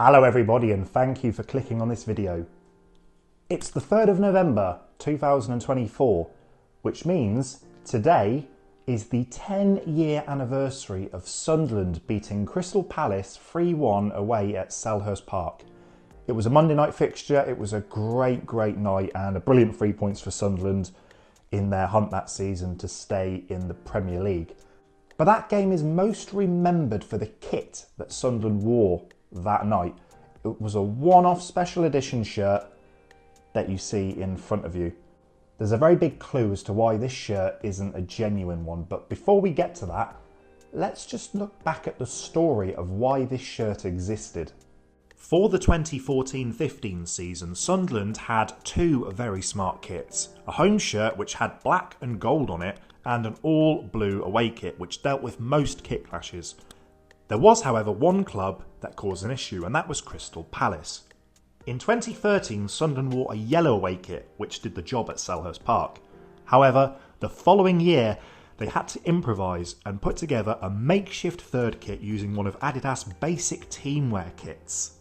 Hello everybody and thank you for clicking on this video. It's the 3rd of November 2024, which means today is the 10-year anniversary of Sunderland beating Crystal Palace 3-1 away at Selhurst Park. It was a Monday night fixture, it was a great night and a brilliant 3 points for Sunderland in their hunt that season to stay in the Premier League. But that game is most remembered for the kit that Sunderland wore that night. It was a one-off special edition shirt that you see in front of you. There's a very big clue as to why this shirt isn't a genuine one, but before we get to that, let's just look back at the story of why this shirt existed. For the 2014-15 season, Sunderland had two very smart kits. A home shirt which had black and gold on it, and an all-blue away kit which dealt with most kit clashes. There was, however, one club that caused an issue, and that was Crystal Palace. In 2013, Sunderland wore a yellow away kit, which did the job at Selhurst Park. However, the following year, they had to improvise and put together a makeshift third kit using one of Adidas' basic teamwear kits.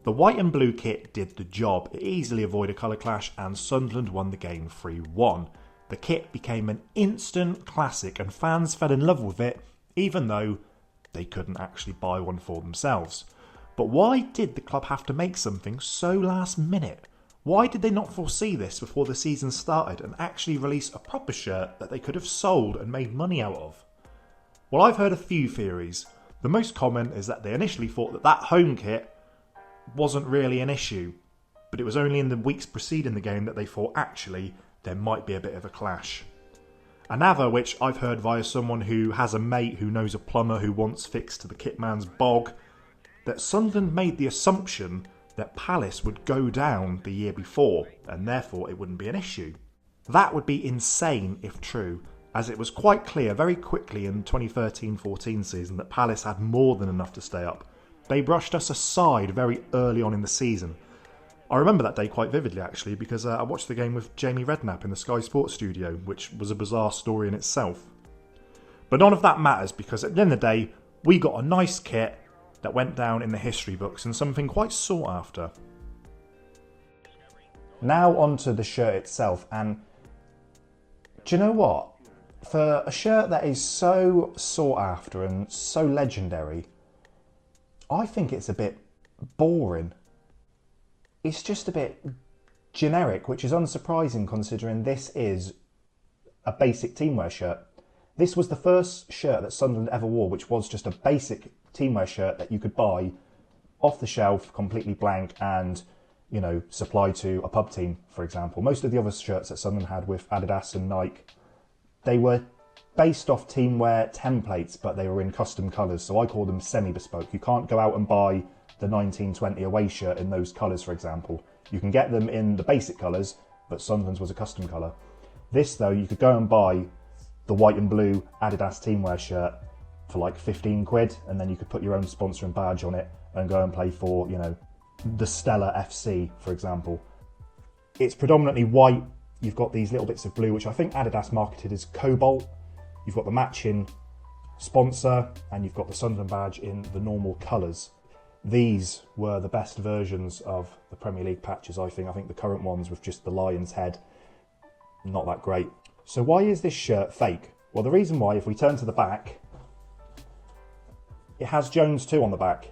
The white and blue kit did the job. It easily avoided a colour clash, and Sunderland won the game 3-1. The kit became an instant classic, and fans fell in love with it, even though they couldn't actually buy one for themselves. But why did the club have to make something so last minute? Why did they not foresee this before the season started and actually release a proper shirt that they could have sold and made money out of? Well, I've heard a few theories. The most common is that they initially thought that that home kit wasn't really an issue, but it was only in the weeks preceding the game that they thought actually there might be a bit of a clash. Another, which I've heard via someone who has a mate who knows a plumber who wants fixed to the kitman's bog, that Sunderland made the assumption that Palace would go down the year before and therefore it wouldn't be an issue. That would be insane if true, as it was quite clear very quickly in the 2013-14 season that Palace had more than enough to stay up. They brushed us aside very early on in the season. I remember that day quite vividly actually, because I watched the game with Jamie Redknapp in the Sky Sports studio, which was a bizarre story in itself. But none of that matters, because at the end of the day, we got a nice kit that went down in the history books and something quite sought after. Now onto the shirt itself, and do you know what? For a shirt that is so sought after and so legendary, I think it's a bit boring. It's just a bit generic, which is unsurprising considering this is a basic teamwear shirt. This was the first shirt that Sunderland ever wore, which was just a basic teamwear shirt that you could buy off the shelf, completely blank, and, you know, supply to a pub team, for example. Most of the other shirts that Sunderland had with Adidas and Nike, they were based off teamwear templates, but they were in custom colours, so I call them semi-bespoke. You can't go out and buy the 1920 away shirt in those colours, for example. You can get them in the basic colours, but Sunderland's was a custom colour. This, though, you could go and buy the white and blue Adidas teamwear shirt for like 15 quid, and then you could put your own sponsor and badge on it and go and play for, you know, the Stellar FC, for example. It's predominantly white. You've got these little bits of blue, which I think Adidas marketed as cobalt. You've got the matching sponsor, and you've got the Sunderland badge in the normal colours. These were the best versions of the Premier League patches, I think. I think the current ones with just the lion's head, not that great. So why is this shirt fake? Well, the reason why, if we turn to the back, it has Jones 2 on the back.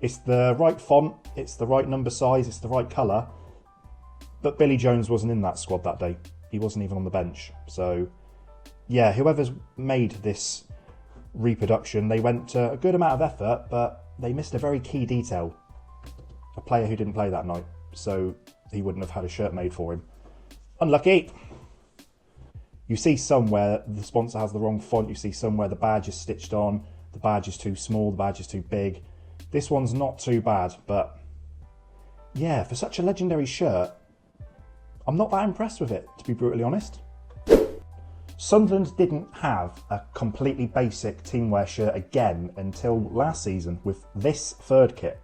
It's the right font, it's the right number size, it's the right colour, but Billy Jones wasn't in that squad that day. He wasn't even on the bench. So yeah, whoever's made this reproduction, they went to a good amount of effort, but they missed a very key detail. A player who didn't play that night, so he wouldn't have had a shirt made for him. Unlucky. You see somewhere the sponsor has the wrong font, you see somewhere the badge is stitched on, the badge is too small, the badge is too big. This one's not too bad, but yeah, for such a legendary shirt, I'm not that impressed with it, to be brutally honest. Sunderland didn't have a completely basic teamwear shirt again until last season with this third kit.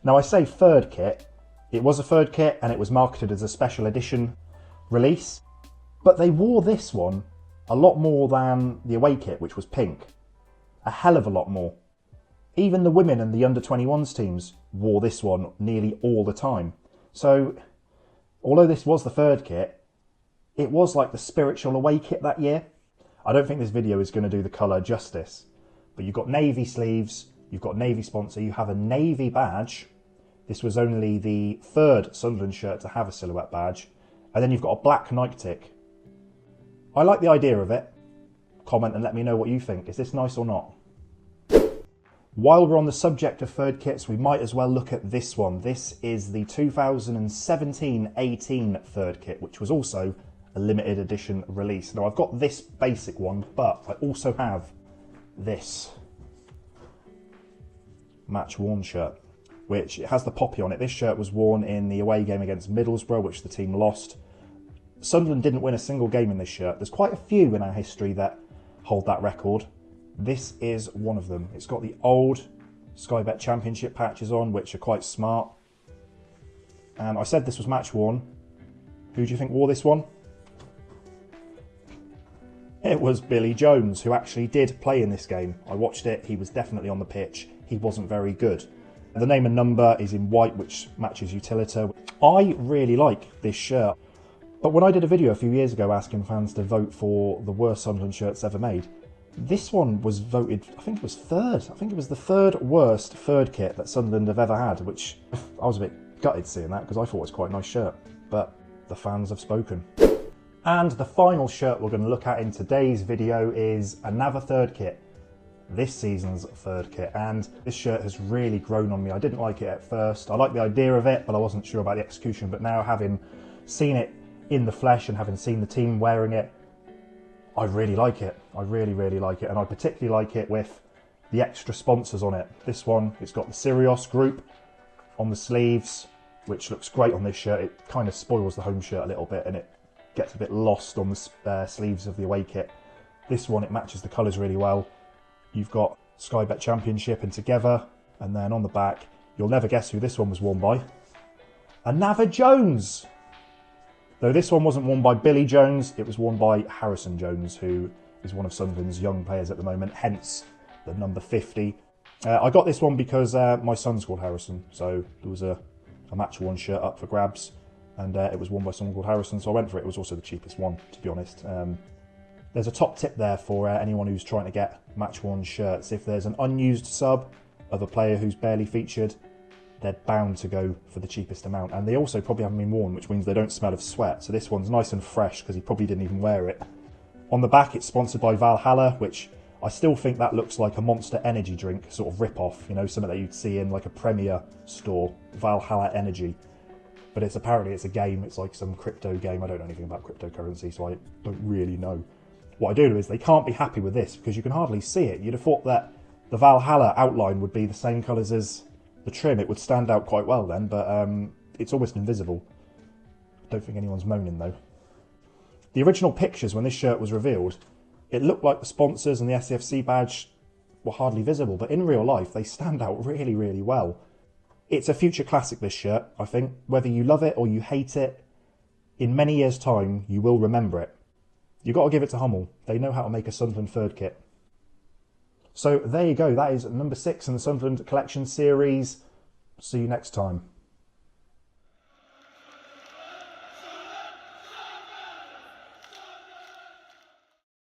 Now I say third kit, it was a third kit and it was marketed as a special edition release, but they wore this one a lot more than the away kit, which was pink. A hell of a lot more. Even the women and the under-21s teams wore this one nearly all the time. So, although this was the third kit, it was like the spiritual away kit that year. I don't think this video is going to do the colour justice, but you've got navy sleeves, you've got navy sponsor, you have a navy badge. This was only the third Sunderland shirt to have a silhouette badge, and then you've got a black Nike tick. I like the idea of it. Comment and let me know what you think. Is this nice or not? While we're on the subject of third kits, we might as well look at this one. This is the 2017-18 third kit, which was also a limited edition release. Now, I've got this basic one, but I also have this match worn shirt, which it has the poppy on it. This shirt was worn in the away game against Middlesbrough, which the team lost. Sunderland didn't win a single game in this shirt. There's quite a few in our history that hold that record. This is one of them. It's got the old Sky Bet Championship patches on, which are quite smart. And I said this was match worn. Who do you think wore this one? It was Billy Jones, who actually did play in this game. I watched it. He was definitely on the pitch. He wasn't very good. The name and number is in white, which matches Utilita. I really like this shirt. But when I did a video a few years ago asking fans to vote for the worst Sunderland shirts ever made, this one was voted, I think it was third. I think it was the third worst third kit that Sunderland have ever had, which I was a bit gutted seeing that because I thought it was quite a nice shirt. But the fans have spoken. And the final shirt we're going to look at in today's video is another third kit. This season's third kit, and this shirt has really grown on me. I didn't like it at first. I liked the idea of it, but I wasn't sure about the execution. But now, having seen it in the flesh and having seen the team wearing it, I really like it. I really, really like it. And I particularly like it with the extra sponsors on it. This one, it's got the Sirius group on the sleeves, which looks great on this shirt. It kind of spoils the home shirt a little bit and it gets a bit lost on the sleeves of the away kit. This one, it matches the colours really well. You've got Sky Bet Championship and Together, and then on the back, you'll never guess who this one was worn by. Another Jones! Though this one wasn't worn by Billy Jones, it was worn by Harrison Jones, who is one of Sunderland's young players at the moment, hence the number 50. I got this one because my son's called Harrison, so there was a match-worn shirt up for grabs, and it was worn by someone called Harrison, so I went for it. It was also the cheapest one, to be honest. There's a top tip there for anyone who's trying to get match-worn shirts. If there's an unused sub of a player who's barely featured, they're bound to go for the cheapest amount. And they also probably haven't been worn, which means they don't smell of sweat. So this one's nice and fresh because he probably didn't even wear it. On the back, it's sponsored by Valhalla, which I still think that looks like a Monster Energy drink sort of rip-off. You know, something that you'd see in like a Premier store, Valhalla Energy. But apparently it's a game. It's like some crypto game. I don't know anything about cryptocurrency, so I don't really know. What I do know is they can't be happy with this because you can hardly see it. You'd have thought that the Valhalla outline would be the same colours as the trim. It would stand out quite well then, but it's almost invisible. Don't think anyone's moaning though. The original pictures when this shirt was revealed, it looked like the sponsors and the Safc badge were hardly visible, but in real life they stand out really, really well. It's a future classic, this shirt, I think. Whether you love it or you hate it, in many years' time you will remember it. You've got to give it to Hummel. They know how to make a Sunderland third kit. So there you go. That is number 6 in the Sunderland Collection series. See you next time.